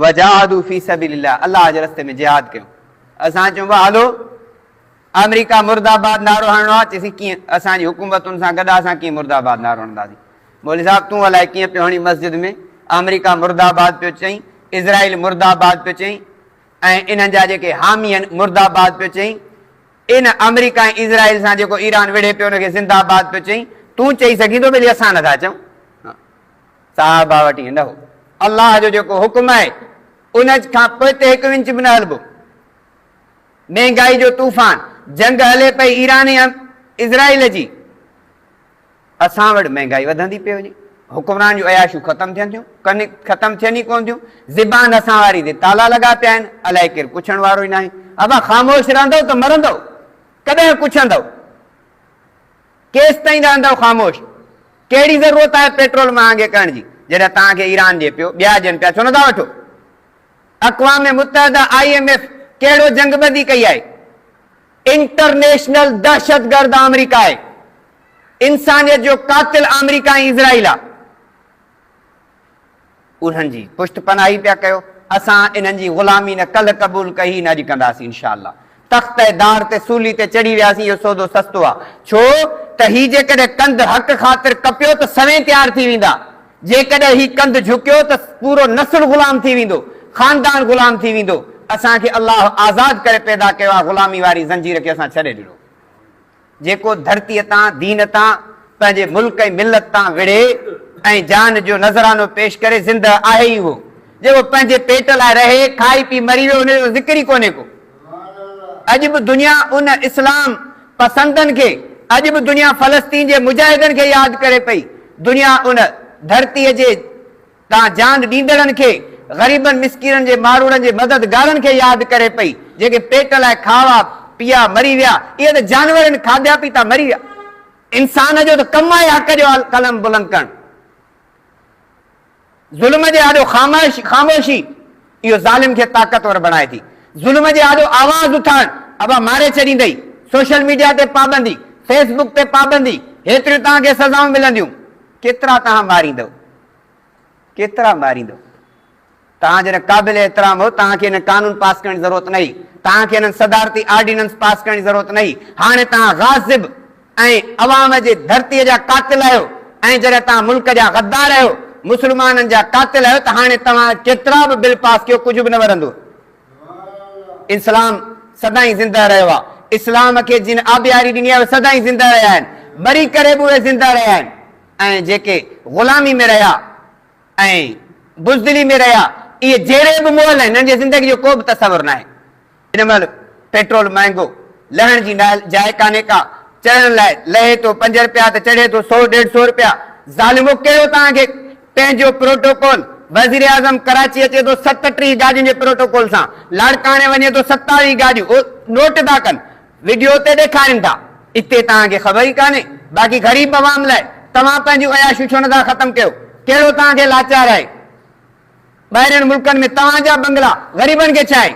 वजाहदू fee सबीलिल्लाह, अल्लाह जे रस्ते में जिहाद कयो। असां चऊं हलो अमेरिका मुर्दाबाद नारो हणणो आहे, चईसीं कीअं, असांजी हुकूमतुनि सां गॾु असां कीअं मुर्दाबाद नारो हणंदासीं। मौलवी साहब तूं अलाए कीअं पियो हणी मस्जिद में, अमेरिका मुर्दाबाद पियो चई, इज़राइल मुर्दाबाद पियो चई, ऐं इन्हनि जा जेके हामी आहिनि मुर्दाबाद पियो चई, इन अमेरिका ऐं इज़राइल सां जेको ईरान विढ़े पियो उनखे ज़िंदाबाद पियो चई। तूं चई सघींदो भई असां नथा चऊं? साहबा वटि ईअं न हो। अलाह जो जेको हुकुम आहे उन खां पोइ ते हिकु इंच बि न हलबो। महांगाई जो तूफ़ान, जंग हले पई ईरान ऐं इज़राइल जी, असां वटि महांगाई वधंदी पई वञे, हुकुमरान जूं अयाशूं ख़तमु थियनि थियूं, ख़तमु थियनि ई कोन थियूं। ज़िबान असां वारी ते ताला लॻा पिया आहिनि, अलाए केरु पुछण वारो ई न आहे। अबा ख़ामोश रहंदव त मरंदव, कॾहिं पुछंदव? केसि ताईं रहंदव ख़ामोश? कहिड़ी ज़रूरत आहे पेट्रोल महांगे करण जी जॾहिं तव्हांखे ईरान ॾिए पियो, ॿिया ॾियनि पिया, छो नथा वठो? अक़वाम मुत्तहिदा IMF कहिड़ो जंगबंदी कई आहे? इंटरनेशनल दहशतगर्द अमेरिका आहे, इंसानियत जो कातिल अमेरिका ऐं इज़राइल आहे। उन्हनि जी पुष्ट पनाही पिया कयो। असां इन्हनि जी ग़ुलामी न कल्ह क़बूल कई, न अॼु कंदासीं इंशाअल्लाह। तख़्त दार ते सूली ते चढ़ी वियासीं, इहो सौदो सस्तो आहे। छो त ही जेकॾहिं कंध हक़ ख़ातिर कपियो त सवें तयारु थी वेंदा, जेकॾहिं ही कंध झुकियो त पूरो नस्ल ग़ुलाम थी वेंदो, ख़ानदान ग़ुलाम थी वेंदो। असांखे अलाह आज़ाद करे पैदा कयो आहे, ग़ुलामी वारी ज़ंजीर खे असां छॾे ॾिनो। जेको धरतीअ तां दीन तां पंहिंजे मुल्क ऐं मिलत तां विढ़े ऐं जान जो नज़रानो पेश करे ज़िंदह आहे ई उहो। जेको पंहिंजे पेट लाइ रहे, खाई पी मरी वियो, उनजो ज़िक्र ई कोन्हे को। अॼु बि दुनिया उन इस्लाम पसंदनि खे, अॼु बि दुनिया फ़लस्तीन जे मुजाहिदनि खे यादि करे पई। दुनिया उन धरतीअ जे तां जान ॾींदड़नि खे, ग़रीबनि मिस्कीननि जे मारूड़नि जे मददगारनि खे यादि करे पई, जेके पेट लाइ खावा पिया मरी विया। इहे त जानवरनि खाधा पीता मरी विया। इंसान जो त कमु आहे हक़ जो कलम बुलंद करणु। ज़ुल्म जे आॾो ख़ामोशी इहो ज़ालिम खे ताक़तवर बणाए थी। ज़ुल्म जे आॾो आवाज़ उथाइण, अबा मारे छॾींदई। सोशल मीडिया ते पाबंदी, फेसबुक ते पाबंदी, हेतिरियूं तव्हांखे सज़ाऊं मिलंदियूं। केतिरा तव्हां मारींदव, केतिरा मारींदव? तव्हां जॾहिं क़ाबिल एतिराम हो, तव्हांखे हिन कानून पास करण जी ज़रूरत न हुई, तव्हांखे हिननि सदारती ऑर्डिनेंस पास करण जी ज़रूरत न हुई। हाणे तव्हां गाज़िब ऐं अवाम जे धरतीअ जा कातिल आहियो, ऐं जॾहिं तव्हां मुल्क जा गद्दार आहियो, मुस्लमाननि जा कातिल आहियो, त हाणे तव्हां केतिरा बि बिल पास कयो, कुझु बि न वरंदो। इस्लाम सदाईं ज़िंदा रहियो आहे। इस्लाम खे जिन आबियारी ॾिनी आहे सदाईं ज़िंदा रहिया आहिनि, मरी करे बि उहे ज़िंदा रहिया आहिनि। ऐं जेके ग़ुलामी में रहिया ऐं बुज़दिली में रहिया, इहे जहिड़े बि मोल आहिनि, हिननि जी ज़िंदगी जो को बि तसवुरु न आहे। हिन महिल पेट्रोल महांगो, लहण जी जाइ कान्हे का, चढ़ण लाइ लहे थो 5 रुपया त चढ़े थो 100-150 रुपया। ज़ालिमो कहिड़ो तव्हांखे पंहिंजो प्रोटोकॉल? वज़ीर आज़म कराची अचे थो 37 गाॾियुनि जे प्रोटोकॉल सां, लाड़काणे वञे थो 27 गाॾियूं, नोट था कनि, वीडियो ते ॾेखारीनि था। इते तव्हांखे ख़बर ई कान्हे। बाक़ी ग़रीब अवाम लाइ तव्हां पंहिंजूं अयाशूं छो नथा ख़तमु कयो? कहिड़ो तव्हांखे लाचार आहे? ॿाहिरिनि मुल्कनि में तव्हांजा बंगला, ग़रीबनि खे छा आहे?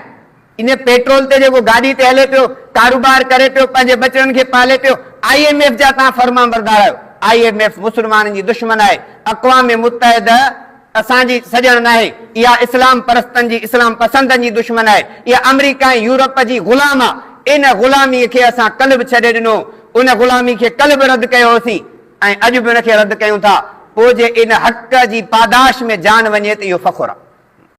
इन पेट्रोल ते जेको गाॾी ते हले पियो, कारोबार करे पियो, पंहिंजे बचड़नि खे पाले पियो, IMF जा तव्हां फर्मा बरदार आहियो। IMF मुस्लमाननि जी दुश्मन आहे। अक़वाम मुत्तहिदा असांजी सॼण न आहे, इहा इस्लाम परस्तनि जी, इस्लाम पसंदनि जी दुश्मन आहे। इहा अमेरिका ऐं यूरोप जी ग़ुलाम आहे। इन ग़ुलामीअ खे असां कल्ह बि छॾे ॾिनो, उन ग़ुलामी खे कल्ह बि रद्द कयो होसीं, ऐं अॼु बि हुनखे रद्द कयूं था। पोइ जे इन हक़ जी पादाश में जान वञे त इहो फ़ख़ुरु आहे।